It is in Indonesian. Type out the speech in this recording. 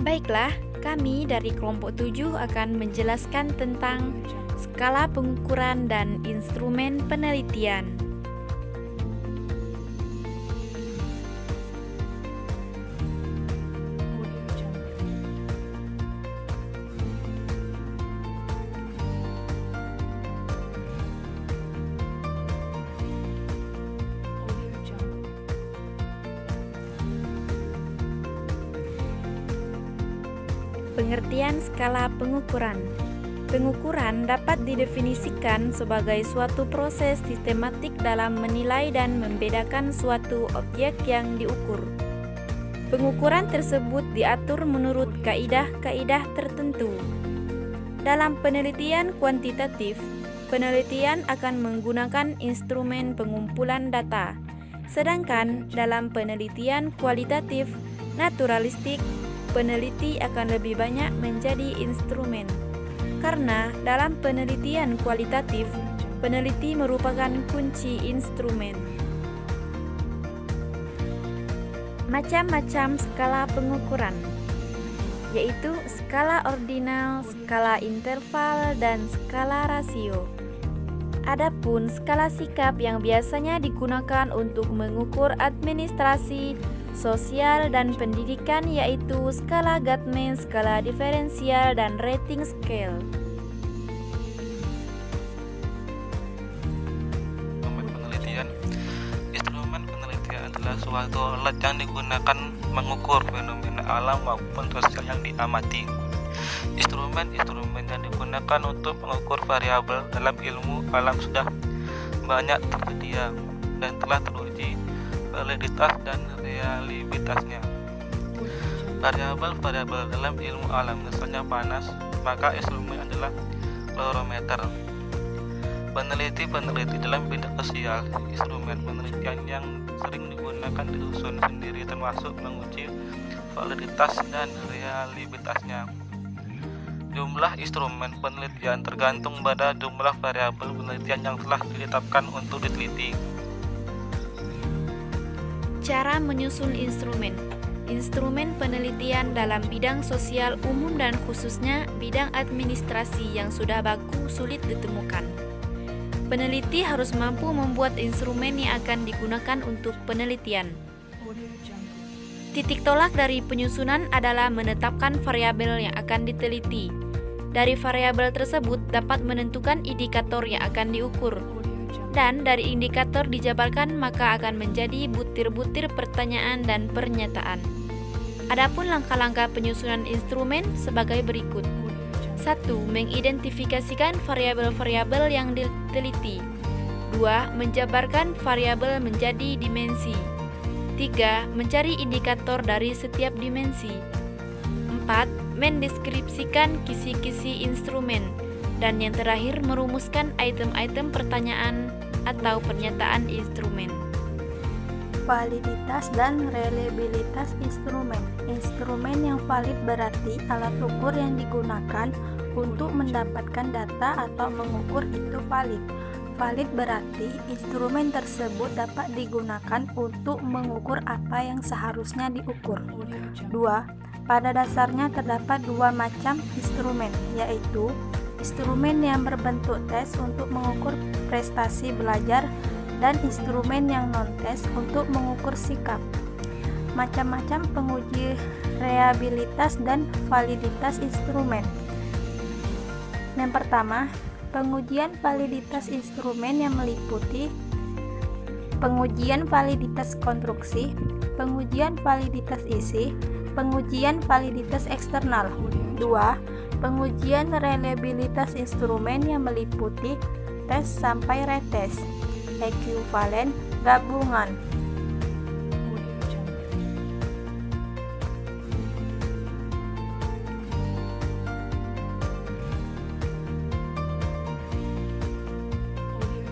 Baiklah, kami dari kelompok 7 akan menjelaskan tentang skala pengukuran dan instrumen penelitian. Pengertian skala pengukuran. Pengukuran dapat didefinisikan sebagai suatu proses sistematik dalam menilai dan membedakan suatu objek yang diukur. Pengukuran tersebut diatur menurut kaidah-kaidah tertentu. Dalam penelitian kuantitatif, penelitian akan menggunakan instrumen pengumpulan data, sedangkan dalam penelitian kualitatif naturalistik, peneliti akan lebih banyak menjadi instrumen. Karena dalam penelitian kualitatif, peneliti merupakan kunci instrumen. Macam-macam skala pengukuran, yaitu skala ordinal, skala interval, dan skala rasio. Adapun skala sikap yang biasanya digunakan untuk mengukur administrasi, sosial, dan pendidikan yaitu skala Gatman, skala diferensial, dan rating scale. Instrumen penelitian adalah suatu alat yang digunakan mengukur fenomena alam maupun sosial yang diamati. Instrumen yang digunakan untuk mengukur variabel dalam ilmu alam sudah banyak tersedia dan telah teruji validitas dan reliabilitasnya. Variabel dalam ilmu alam misalnya panas, maka instrumen adalah kalorimeter. Peneliti dalam bidang sosial, instrumen penelitian yang sering digunakan disusun sendiri termasuk menguji validitas dan reliabilitasnya. Jumlah instrumen penelitian tergantung pada jumlah variabel penelitian yang telah ditetapkan untuk diteliti. Cara menyusun instrumen. Instrumen penelitian dalam bidang sosial umum dan khususnya bidang administrasi yang sudah baku sulit ditemukan. Peneliti harus mampu membuat instrumen yang akan digunakan untuk penelitian. Titik tolak dari penyusunan adalah menetapkan variabel yang akan diteliti. Dari variabel tersebut dapat menentukan indikator yang akan diukur. Dan dari indikator dijabarkan maka akan menjadi butir-butir pertanyaan dan pernyataan. Adapun langkah-langkah penyusunan instrumen sebagai berikut. 1. Mengidentifikasikan variabel-variabel yang diteliti. 2. Menjabarkan variabel menjadi dimensi. 3. Mencari indikator dari setiap dimensi. 4. Mendeskripsikan kisi-kisi instrumen. Dan yang terakhir merumuskan item-item pertanyaan atau pernyataan instrumen. Validitas dan reliabilitas instrumen. Instrumen yang valid berarti alat ukur yang digunakan untuk mendapatkan data atau mengukur itu valid. Valid berarti instrumen tersebut dapat digunakan untuk mengukur apa yang seharusnya diukur. 2. Pada dasarnya terdapat dua macam instrumen, yaitu instrumen yang berbentuk tes untuk mengukur prestasi belajar dan instrumen yang non-tes untuk mengukur sikap. Macam-macam penguji reliabilitas dan validitas instrumen. Yang pertama, pengujian validitas instrumen yang meliputi pengujian validitas konstruksi, pengujian validitas isi, pengujian validitas eksternal. 2. Pengujian reliabilitas instrumen yang meliputi tes sampai retest, ekuivalen, gabungan.